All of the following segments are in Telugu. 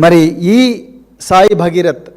మరి ఈ సాయి భగీరథ్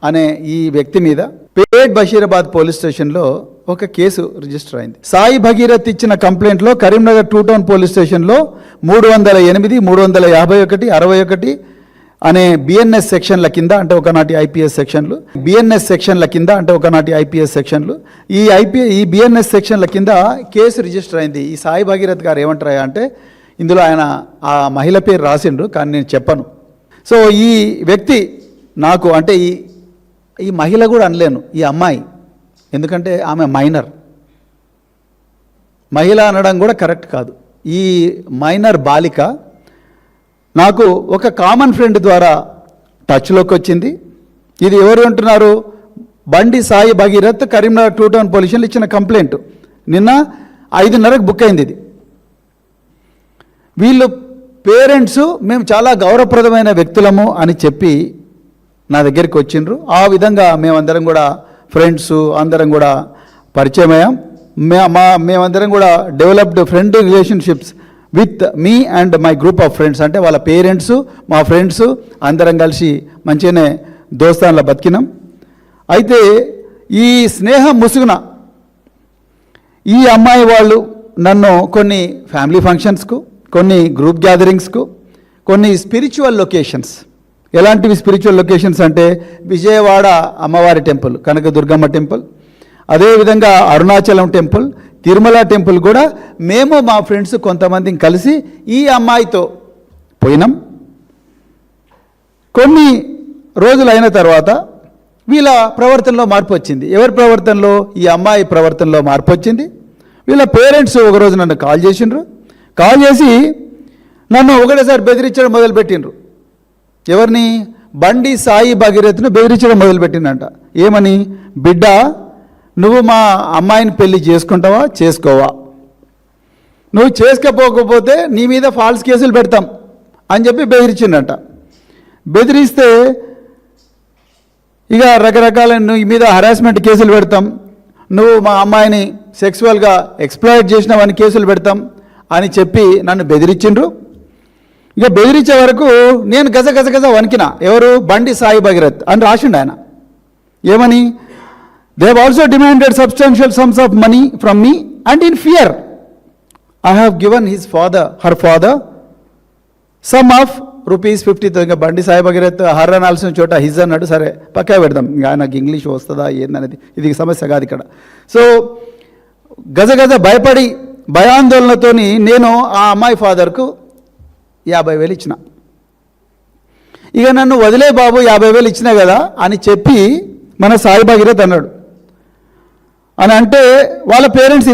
అనే ఈ వ్యక్తి మీద పేట్ బషీరాబాద్ పోలీస్ స్టేషన్లో ఒక కేసు రిజిస్టర్ అయింది. సాయి భగీరథ్ ఇచ్చిన కంప్లైంట్లో కరీంనగర్ 2 టౌన్ పోలీస్ స్టేషన్లో 308, 351, 61 అనే బిఎన్ఎస్ సెక్షన్ల కింద, అంటే ఒకనాటి ఐపీఎస్ సెక్షన్లు, బిఎన్ఎస్ సెక్షన్ల కింద, అంటే ఒకనాటి ఐపీఎస్ సెక్షన్లు, ఈ బిఎన్ఎస్ సెక్షన్ల కింద కేసు రిజిస్టర్ అయింది. ఈ సాయి భగీరథ్ గారు ఏమంటారా అంటే, ఇందులో ఆయన ఆ మహిళ పేరు రాసిండ్రు, కానీ నేను చెప్పను. సో ఈ వ్యక్తి నాకు, అంటే ఈ మహిళ కూడా అనలేను, ఈ అమ్మాయి, ఎందుకంటే ఆమె మైనర్. మహిళ అనడం కూడా కరెక్ట్ కాదు. ఈ మైనర్ బాలిక నాకు ఒక కామన్ ఫ్రెండ్ ద్వారా టచ్లోకి వచ్చింది. ఇది ఎవరు అంటున్నారు? బండి సాయి భగీరథ్ కరీంనగర్ 2 టౌన్ పోలీసులు ఇచ్చిన కంప్లైంట్. నిన్న 5:30కు బుక్ అయింది ఇది. వీళ్ళు పేరెంట్స్ మేము చాలా గౌరవప్రదమైన వ్యక్తులము అని చెప్పి నా దగ్గరికి వచ్చిండ్రు. ఆ విధంగా మేమందరం కూడా ఫ్రెండ్స్ అందరం కూడా పరిచయం అయ్యాం. మేమందరం కూడా developed friend relationships with me and my group of friends. అంటే వాళ్ళ పేరెంట్స్, మా ఫ్రెండ్స్ అందరం కలిసి మంచిగానే దోస్తాన్లో బతికినాం. అయితే ఈ స్నేహం ముసుగున ఈ అమ్మాయి వాళ్ళు నన్ను కొన్ని ఫ్యామిలీ ఫంక్షన్స్కు, కొన్ని గ్రూప్ గ్యాదరింగ్స్కు, కొన్ని స్పిరిచువల్ లొకేషన్స్. ఎలాంటివి స్పిరిచువల్ లొకేషన్స్ అంటే విజయవాడ అమ్మవారి టెంపుల్, కనకదుర్గమ్మ టెంపుల్, అదేవిధంగా అరుణాచలం టెంపుల్, తిరుమల టెంపుల్ కూడా మేము మా ఫ్రెండ్స్ కొంతమందిని కలిసి ఈ అమ్మాయితో పోయినాం. కొన్ని రోజులు అయిన తర్వాత వీళ్ళ ప్రవర్తనలో మార్పు వచ్చింది. ఎవరి ప్రవర్తనలో? ఈ అమ్మాయి ప్రవర్తనలో మార్పు వచ్చింది. వీళ్ళ పేరెంట్స్ ఒకరోజు నన్ను కాల్ చేసిండ్రు. కాల్ చేసి నన్ను ఒకటేసారి బెదిరించడం మొదలుపెట్టిండ్రు. ఎవరిని? బండి సాయి భగీరథ్ను బెదిరించడం మొదలుపెట్టిందంట. ఏమని? బిడ్డ, నువ్వు మా అమ్మాయిని పెళ్లి చేసుకుంటావా, చేసుకోవా? నువ్వు చేసుకోకపోతే నీ మీద ఫాల్స్ కేసులు పెడతాం అని చెప్పి బెదిరించిందంట. బెదిరిస్తే ఇక రకరకాల నీ మీద హరాస్మెంట్ కేసులు పెడతాం, నువ్వు మా అమ్మాయిని సెక్సువల్గా ఎక్స్ప్లాయిట్ చేసినావని కేసులు పెడతాం అని చెప్పి నన్ను బెదిరించిండ్రు. ఇక బెదిరించే వరకు నేను గజ గజ గజ వణికిన. ఎవరు? బండి సాయి భగీరథ్ అని రాసిండు ఆయన. ఏమని? They have also demanded substantial sums of money from me and in fear I have given her father some of ₹50,000. బండి సాయి భగీరథ్ హర్ అనాల్సిన చోట హిజ్ అన్నాడు. సరే పక్కా పెడదాం, ఇంకా ఆయనకు ఇంగ్లీష్ వస్తుందా ఏందనేది ఇది సమస్య కాదు ఇక్కడ. సో గజ గజ భయపడి భయాందోళనతోని నేను ఆ అమ్మాయి ఫాదర్కు 50,000 ఇచ్చిన. ఇక నన్ను వదిలే బాబు, 50,000 ఇచ్చినా కదా అని చెప్పి మన సాయి భగీరథ్ అన్నాడు. అని అంటే వాళ్ళ పేరెంట్స్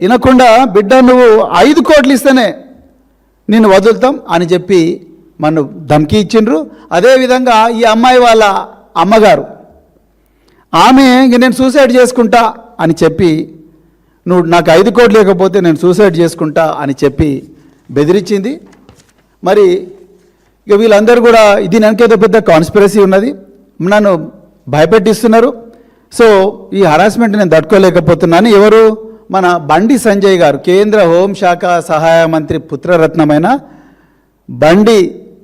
వినకుండా బిడ్డ నువ్వు 5 కోట్లు ఇస్తేనే నేను వదులుతాం అని చెప్పి మన ధమ్కి ఇచ్చిండ్రు. అదేవిధంగా ఈ అమ్మాయి వాళ్ళ అమ్మగారు, ఆమె ఇంక నేను సూసైడ్ చేసుకుంటా అని చెప్పి, నువ్వు నాకు 5 కోట్లు లేకపోతే నేను సూసైడ్ చేసుకుంటా అని చెప్పి బెదిరించింది. మరి ఇక వీళ్ళందరూ కూడా దీని వెనకేదో పెద్ద కాన్స్పిరసీ ఉన్నది, నన్ను భయపెట్టిస్తున్నారు. సో ఈ హరాస్మెంట్ నేను తట్టుకోలేకపోతున్నాను. ఎవరు? మన బండి సంజయ్ గారు, కేంద్ర హోంశాఖ సహాయ మంత్రి పుత్రరత్నమైన బండి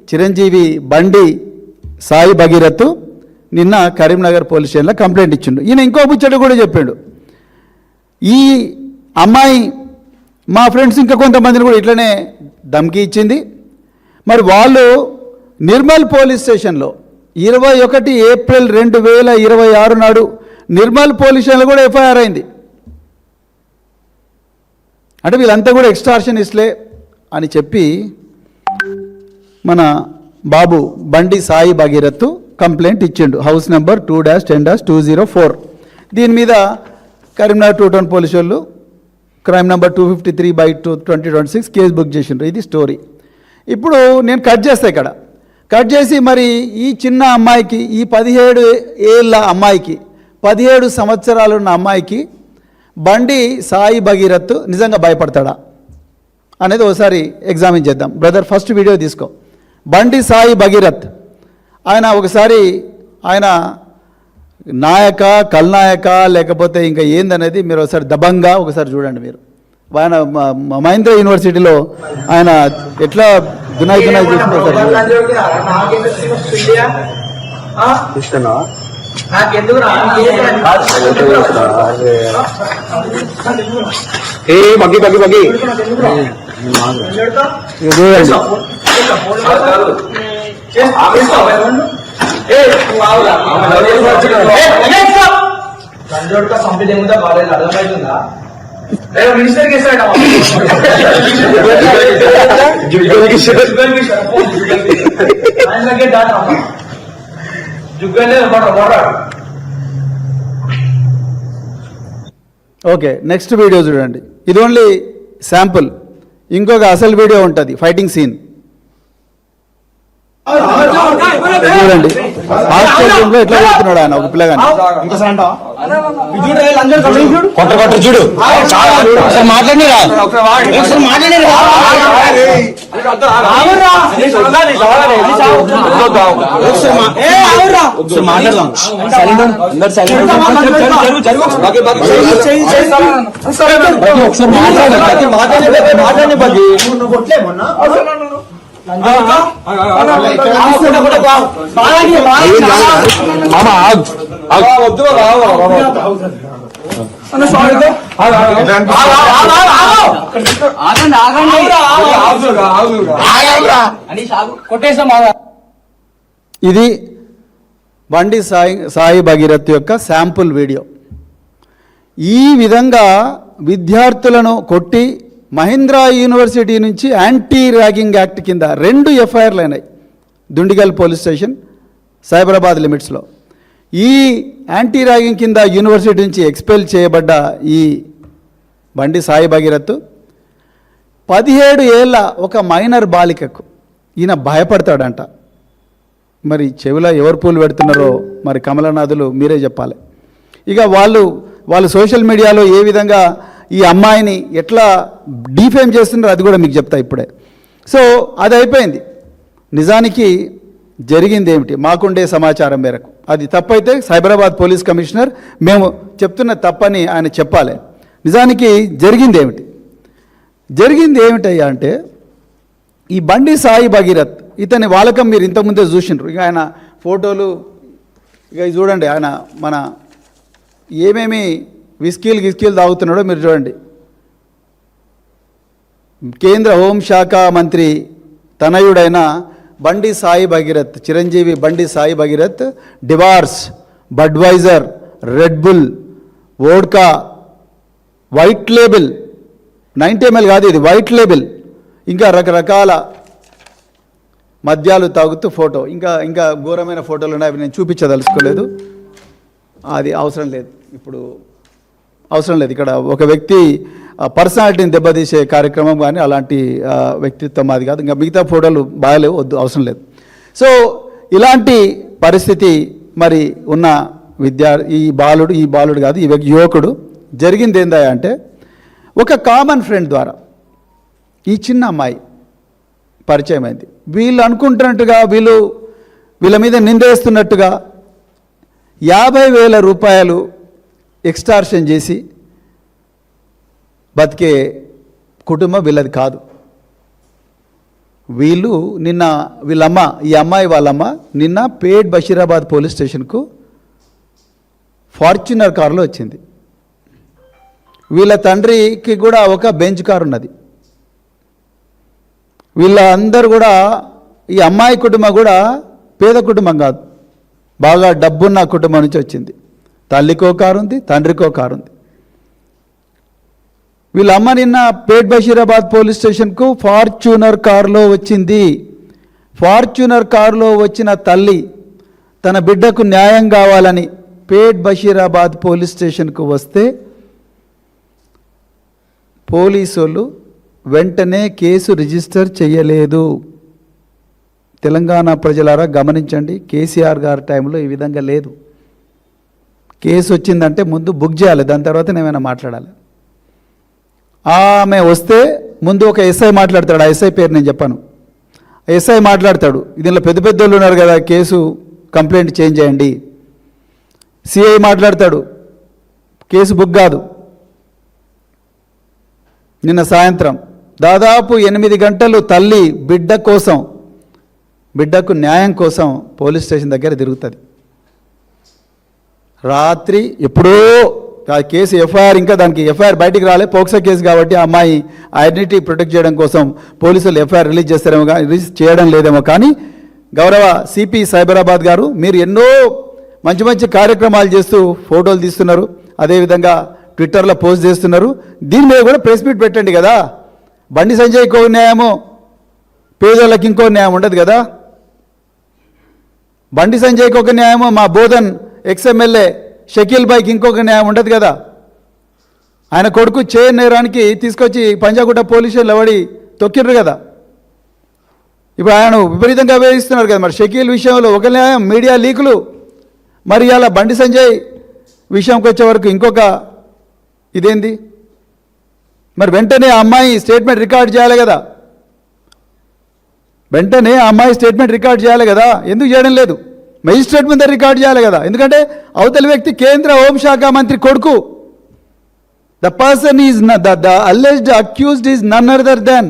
చిరంజీవి బండి సాయి భగీరథ్ నిన్న కరీంనగర్ పోలీస్ స్టేషన్లో కంప్లైంట్ ఇచ్చిండు. ఈయన ఇంకో ముచ్చట కూడా చెప్పాడు. ఈ అమ్మాయి మా ఫ్రెండ్స్ ఇంకా కొంతమందిని కూడా ఇట్లనే ధమ్కి ఇచ్చింది. మరి వాళ్ళు నిర్మల్ పోలీస్ స్టేషన్లో 21 ఏప్రిల్ 2026 నాడు నిర్మల్ పోలీస్ స్టేషన్లో కూడా ఎఫ్ఐఆర్ అయింది. అంటే వీళ్ళంతా కూడా ఎక్స్టార్షనిస్ట్లే అని చెప్పి మన బాబు బండి సాయి భగీరథ్ కంప్లైంట్ ఇచ్చిండు. House number 2-10-204. దీని మీద కరీంనగర్ 2 టౌన్ పోలీసు వాళ్ళు క్రైమ్ నెంబర్ 253/2026 కేసు బుక్ చేసిండ్రు. ఇది స్టోరీ. ఇప్పుడు నేను కట్ చేస్తా ఇక్కడ. కట్ చేసి మరి ఈ చిన్న అమ్మాయికి, ఈ 17 ఏళ్ళ అమ్మాయికి, 17 సంవత్సరాలు ఉన్న అమ్మాయికి బండి సాయి భగీరథ్ నిజంగా భయపడతాడా అనేది ఒకసారి ఎగ్జామిన్ చేద్దాం. బ్రదర్ ఫస్ట్ వీడియో తీసుకో. బండి సాయి భగీరథ్ ఆయన ఒకసారి ఆయన నాయక, కల్నాయక లేకపోతే ఇంకా ఏందనేది మీరు ఒకసారి దబంగా ఒకసారి చూడండి. మీరు ఆయన మహేంద్ర యూనివర్సిటీలో ఆయన ఎట్లా దునాయి చేస్తున్నారు అర్థమవుతుందా మినిస్టర్ కి ఓకే, నెక్స్ట్ వీడియో చూడండి. ఇది ఓన్లీ శాంపుల్. ఇంకొక అసలు వీడియో ఉంటుంది, ఫైటింగ్ సీన్ చూడండి. ఆస్ట్రేలియంలో ఎట్లా కొడుతున్నాడు ఆయన ఒక పిల్లగాని. చూడు మాట్లాడిరా మాట్లాడి ఇది బండి సాయి భగీరథ్ యొక్క శాంపుల్ వీడియో. ఈ విధంగా విద్యార్థులను కొట్టి మహేంద్ర యూనివర్సిటీ నుంచి యాంటీ ర్యాగింగ్ యాక్ట్ కింద 2 ఎఫ్ఐఆర్లు అయినాయి దుండిగల్ పోలీస్ స్టేషన్ సైబరాబాద్ లిమిట్స్లో. ఈ యాంటీ ర్యాగింగ్ కింద యూనివర్సిటీ నుంచి ఎక్స్పెల్ చేయబడ్డ ఈ బండి సాయి భగీరథ్ 17 ఏళ్ళ ఒక మైనర్ బాలికకు ఈయన భయపడతాడంట. మరి చెవిలో ఎవరు పూలు పెడుతున్నారో మరి కమలనాథులు మీరే చెప్పాలి. ఇక వాళ్ళు సోషల్ మీడియాలో ఏ విధంగా ఈ అమ్మాయిని ఎట్లా డీఫేమ్ చేస్తున్నారో అది కూడా మీకు చెప్తా ఇప్పుడే. సో అది అయిపోయింది. నిజానికి జరిగింది ఏమిటి మాకుండే సమాచారం మేరకు, అది తప్పైతే సైబరాబాద్ పోలీస్ కమిషనర్ మేము చెప్తున్న తప్పని ఆయన చెప్పాలి. నిజానికి జరిగింది ఏమిటయ్యా అంటే ఈ బండి సాయి భగీరథ్ ఇతని వాలకం మీరు ఇంతకుముందే చూసిండ్రు. ఇక ఆయన ఫోటోలు ఇక చూడండి, ఆయన మన ఏమేమి విస్కీలు తాగుతున్నాడో మీరు చూడండి. కేంద్ర హోంశాఖ మంత్రి తనయుడైన బండి Sai Bhagirath, Chiranjeevi Bandi Sai Bhagirath Dewar's, Budweiser, Red Bull, vodka, White Label 90 ml కాదు ఇది వైట్ లేబుల్, ఇంకా రకరకాల మద్యాలు తాగుతూ ఫోటో, ఇంకా ఘోరమైన ఫోటోలు ఉన్నాయి. అవి నేను చూపించదలుచుకోలేదు, అది అవసరం లేదు, ఇప్పుడు అవసరం లేదు. ఇక్కడ ఒక వ్యక్తి పర్సనాలిటీని దెబ్బతీసే కార్యక్రమం కానీ అలాంటి వ్యక్తిత్వం అది కాదు. ఇంకా మిగతా ఫోటోలు బాగాలేవు, వద్దు, అవసరం లేదు. సో ఇలాంటి పరిస్థితి మరి ఉన్న ఈ బాలుడు కాదు, ఈ యువకుడు జరిగింది ఏందా అంటే ఒక కామన్ ఫ్రెండ్ ద్వారా ఈ చిన్న అమ్మాయి పరిచయం అయింది. వీళ్ళు అనుకుంటున్నట్టుగా వీళ్ళ మీద నిందేస్తున్నట్టుగా 50,000 రూపాయలు ఎక్స్టార్షన్ చేసి బతికే కుటుంబం వీళ్ళది కాదు. వీళ్ళమ్మ ఈ అమ్మాయి వాళ్ళమ్మ నిన్న పేట్ బషీరాబాద్ పోలీస్ స్టేషన్కు ఫార్చునర్ కారులో వచ్చింది. వీళ్ళ తండ్రికి కూడా ఒక బెంచ్ కారు ఉన్నది. వీళ్ళందరూ కూడా ఈ అమ్మాయి కుటుంబం కూడా పేద కుటుంబం కాదు, బాగా డబ్బున్న కుటుంబం నుంచి వచ్చింది. తల్లికో కారు ఉంది, తండ్రికో కారు ఉంది. వీళ్ళ అమ్మ నిన్న పేట్ బషీరాబాద్ పోలీస్ స్టేషన్కు ఫార్చునర్ కారులో వచ్చింది. ఫార్చునర్ కారులో వచ్చిన తల్లి తన బిడ్డకు న్యాయం కావాలని పేట్ బషీరాబాద్ పోలీస్ స్టేషన్కు వస్తే పోలీసులు వెంటనే కేసు రిజిస్టర్ చేయలేదు. తెలంగాణ ప్రజలారా గమనించండి, కేసీఆర్ గారి టైంలో ఈ విధంగా లేదు. కేసు వచ్చిందంటే ముందు బుక్ చేయాలి, దాని తర్వాత ఏమైనా మాట్లాడాలి. ఆమె వస్తే ముందు ఒక ఎస్ఐ మాట్లాడతాడు, ఆ ఎస్ఐ పేరు నేను చెప్పాను. ఎస్ఐ మాట్లాడతాడు, దీనిలో పెద్ద పెద్దోళ్ళు ఉన్నారు కదా, కేసు కంప్లైంట్ చేంజ్ చేయండి. సిఐ మాట్లాడతాడు, కేసు బుక్ కాదు. నిన్న సాయంత్రం దాదాపు 8 గంటలు తల్లి బిడ్డ కోసం, బిడ్డకు న్యాయం కోసం పోలీస్ స్టేషన్ దగ్గర తిరుగుతుంది. రాత్రి ఎప్పుడో ఆ కేసు ఎఫ్ఐఆర్, ఇంకా దానికి ఎఫ్ఐఆర్ బయటికి రాలే, పోక్సో కేసు కాబట్టి ఆ అమ్మాయి ఐడెంటిటీ ప్రొటెక్ట్ చేయడం కోసం పోలీసులు ఎఫ్ఐఆర్ రిలీజ్ చేస్తారేమో, రిలీజ్ చేయడం లేదేమో. కానీ గౌరవ సిపి సైబరాబాద్ గారు, మీరు ఎన్నో మంచి మంచి కార్యక్రమాలు చేస్తూ ఫోటోలు తీస్తున్నారు, అదేవిధంగా ట్విట్టర్లో పోస్ట్ చేస్తున్నారు. దీని మీద కూడా ప్రెస్ మీట్ పెట్టండి కదా. బండి సంజయ్కి ఒక న్యాయమో, పేదోళ్ళకి ఇంకో న్యాయం ఉండదు కదా. బండి సంజయ్కి ఒక న్యాయమో, మా బోధన్ ఎక్స్ఎమ్మెల్యే షకీల్ బాయ్కి ఇంకొక న్యాయం ఉండదు కదా. ఆయన కొడుకు చేయని నేరానికి తీసుకొచ్చి పంజాగుట్ట పోలీస్ స్టేషన్లో పడి తొక్కిర్రు కదా. ఇప్పుడు ఆయన విపరీతంగా వేధిస్తున్నారు కదా. మరి షకీల్ విషయంలో ఒక న్యాయం, మీడియా లీకులు, మరి అలా బండి సంజయ్ విషయంకి వచ్చే వరకు ఇంకొక ఇదేంది? మరి వెంటనే ఆ అమ్మాయి స్టేట్మెంట్ రికార్డ్ చేయాలి కదా. వెంటనే ఆ అమ్మాయి స్టేట్మెంట్ రికార్డ్ చేయాలి కదా. ఎందుకు చేయడం లేదు? మెజిస్ట్రేట్ మీద రికార్డ్ చేయాలి కదా. ఎందుకంటే అవతలి వ్యక్తి కేంద్ర హోంశాఖ మంత్రి కొడుకు. The person is the alleged accused is none other than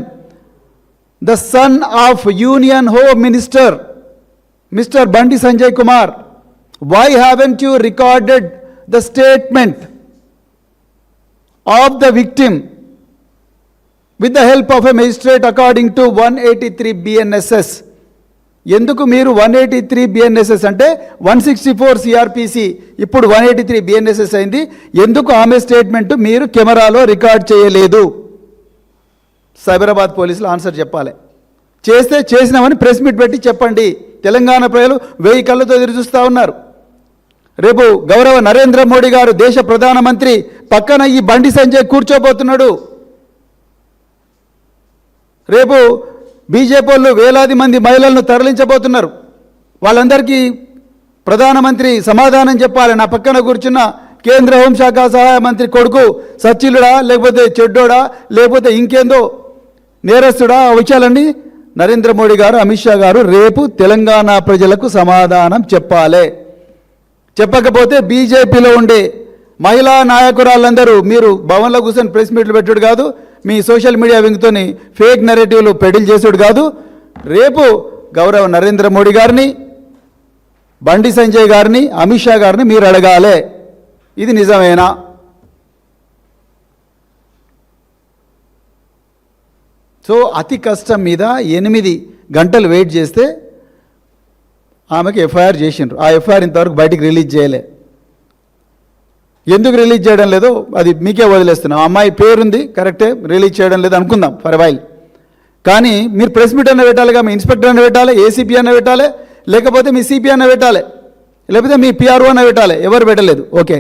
the son of union home minister mister Bandi Sanjay Kumar. Why haven't you recorded the statement of the victim with the help of a magistrate according to 183 BNSS? ఎందుకు మీరు 183 BNSS అంటే 164 CRPC ఇప్పుడు 183 BNSS అయింది? ఎందుకు ఆమె స్టేట్మెంట్ మీరు కెమెరాలో రికార్డ్ చేయలేదు? సైబరాబాద్ పోలీసులు ఆన్సర్ చెప్పాలి. చేస్తే చేసినామని ప్రెస్ మీట్ పెట్టి చెప్పండి. తెలంగాణ ప్రజలు 1000 కళ్ళతో ఎదురు చూస్తూ ఉన్నారు. రేపు గౌరవ నరేంద్ర మోడీ గారు దేశ ప్రధానమంత్రి పక్కన ఈ బండి సంజయ్ కూర్చోబోతున్నాడు. రేపు బీజేపీ వాళ్ళు వేలాది మంది మహిళలను తరలించబోతున్నారు. వాళ్ళందరికీ ప్రధానమంత్రి సమాధానం చెప్పాలి. నా పక్కన కూర్చున్న కేంద్ర హోంశాఖ సహాయ మంత్రి కొడుకు సచ్చిలుడా, లేకపోతే చెడ్డోడా, లేకపోతే ఇంకేందో నేరస్తుడా, ఆ విషయాలన్నీ నరేంద్ర మోడీ గారు, అమిత్ షా గారు రేపు తెలంగాణ ప్రజలకు సమాధానం చెప్పాలి. చెప్పకపోతే బీజేపీలో ఉండే మహిళా నాయకురాళ్ళందరూ మీరు భవన్లో కూర్చొని ప్రెస్ మీట్లు పెట్టుడు కాదు, మీ సోషల్ మీడియా వింగ్తోని ఫేక్ నెరేటివ్లు పెడిల్ చేసుడు కాదు. రేపు గౌరవ నరేంద్ర మోడీ గారిని, బండి సంజయ్ గారిని, అమిత్ షా గారిని మీరు అడగాలి, ఇది నిజమేనా? సో అతి కష్టం మీద 8 గంటలు వెయిట్ చేస్తే ఆమెకి ఎఫ్ఐఆర్ చేసిండ్రు. ఆ ఎఫ్ఐఆర్ ఇంతవరకు బయటికి రిలీజ్ చేయలే. ఎందుకు రిలీజ్ చేయడం లేదో అది మీకే వదిలేస్తున్నాం. అమ్మాయి పేరుంది కరెక్టే, రిలీజ్ చేయడం లేదు అనుకుందాం ఫర్ వైల్. కానీ మీరు ప్రెస్ మీట్ అన్న పెట్టాలిగా, మీ ఇన్స్పెక్టర్ అన్న పెట్టాలి, ఏసీపీ అన్న పెట్టాలి, లేకపోతే మీ సిపి అన్న పెట్టాలి, లేకపోతే మీ పిఆర్ఓ అన్న పెట్టాలి. ఎవరు పెట్టలేదు. ఓకే,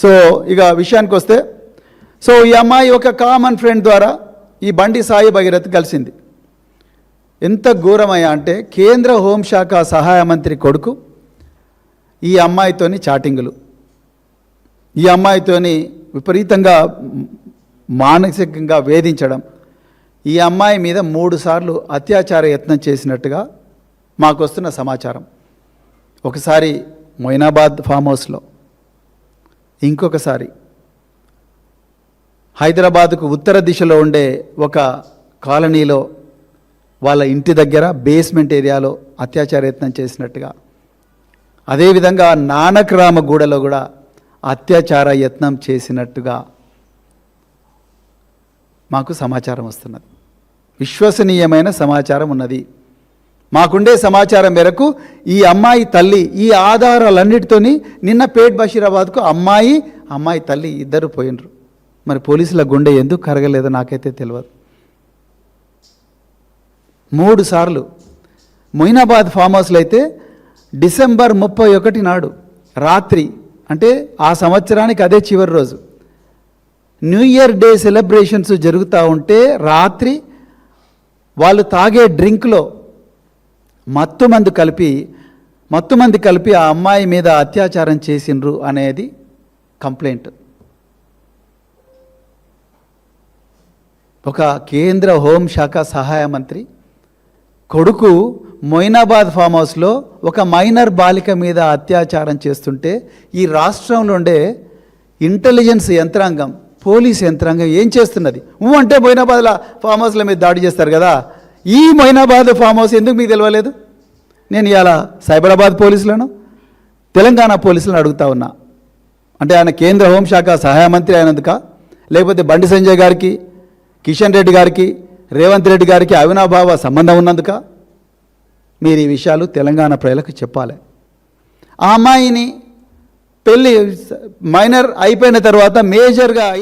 సో ఇక విషయానికి వస్తే, సో ఈ అమ్మాయి ఒక కామన్ ఫ్రెండ్ ద్వారా ఈ బండి సాయి భగీరథ్ కలిసింది. ఎంత ఘోరమయ్యా అంటే కేంద్ర హోంశాఖ సహాయ మంత్రి కొడుకు ఈ అమ్మాయితోని చాటింగులు, ఈ అమ్మాయితోని విపరీతంగా మానసికంగా వేధించడం, ఈ అమ్మాయి మీద 3 సార్లు అత్యాచార యత్నం చేసినట్టుగా మాకు వస్తున్న సమాచారం. ఒకసారి మొయినాబాద్ ఫామ్ హౌస్లో, ఇంకొకసారి హైదరాబాద్కు ఉత్తర దిశలో ఉండే ఒక కాలనీలో వాళ్ళ ఇంటి దగ్గర బేస్మెంట్ ఏరియాలో అత్యాచార యత్నం చేసినట్టుగా, అదేవిధంగా నానక్రామగూడలో కూడా అత్యాచార యత్నం చేసినట్టుగా మాకు సమాచారం వస్తున్నది. విశ్వసనీయమైన సమాచారం ఉన్నది. మాకుండే సమాచారం మేరకు ఈ అమ్మాయి తల్లి ఈ ఆధారాలన్నిటితోని నిన్న పేట్ బషీరాబాద్కు అమ్మాయి తల్లి ఇద్దరు పోయినరు. మరి పోలీసుల గుండె ఎందుకు కరగలేదో నాకైతే తెలియదు. 3 సార్లు మొయినాబాద్ ఫామ్ హౌస్లో అయితే డిసెంబర్ 31 నాడు రాత్రి, అంటే ఆ సంవత్సరానికి అదే చివరి రోజు, న్యూ ఇయర్ డే సెలబ్రేషన్స్ జరుగుతూ ఉంటే రాత్రి వాళ్ళు తాగే డ్రింక్లో మత్తుమందు కలిపి ఆ అమ్మాయి మీద అత్యాచారం చేసిండ్రు అనేది కంప్లైంట్. ఒక కేంద్ర హోంశాఖ సహాయ మంత్రి కొడుకు మొయినాబాద్ ఫామ్ హౌస్లో ఒక మైనర్ బాలిక మీద అత్యాచారం చేస్తుంటే ఈ రాష్ట్రంలో ఉండే ఇంటెలిజెన్స్ యంత్రాంగం పోలీస్ యంత్రాంగం ఏం చేస్తున్నది? అంటే మొయినాబాద్లో ఫామ్ హౌస్ల మీద దాడి చేస్తారు కదా, ఈ మొయినాబాద్ ఫామ్ హౌస్ ఎందుకు మీకు తెలియలేదు? నేను ఇవాళ సైబరాబాద్ పోలీసులను, తెలంగాణ పోలీసులను అడుగుతా ఉన్నా. అంటే ఆయన కేంద్ర హోంశాఖ సహాయ మంత్రి అయినందుక, లేకపోతే బండి సంజయ్ గారికి, కిషన్ రెడ్డి గారికి, రేవంత్ రెడ్డి గారికి అవినాభావ సంబంధం ఉన్నందుక? మీరు ఈ విషయాలు తెలంగాణ ప్రజలకు చెప్పాలి. ఆ అమ్మాయిని పెళ్ళి మైనర్ అయిపోయిన తర్వాత మేజర్గా అయిన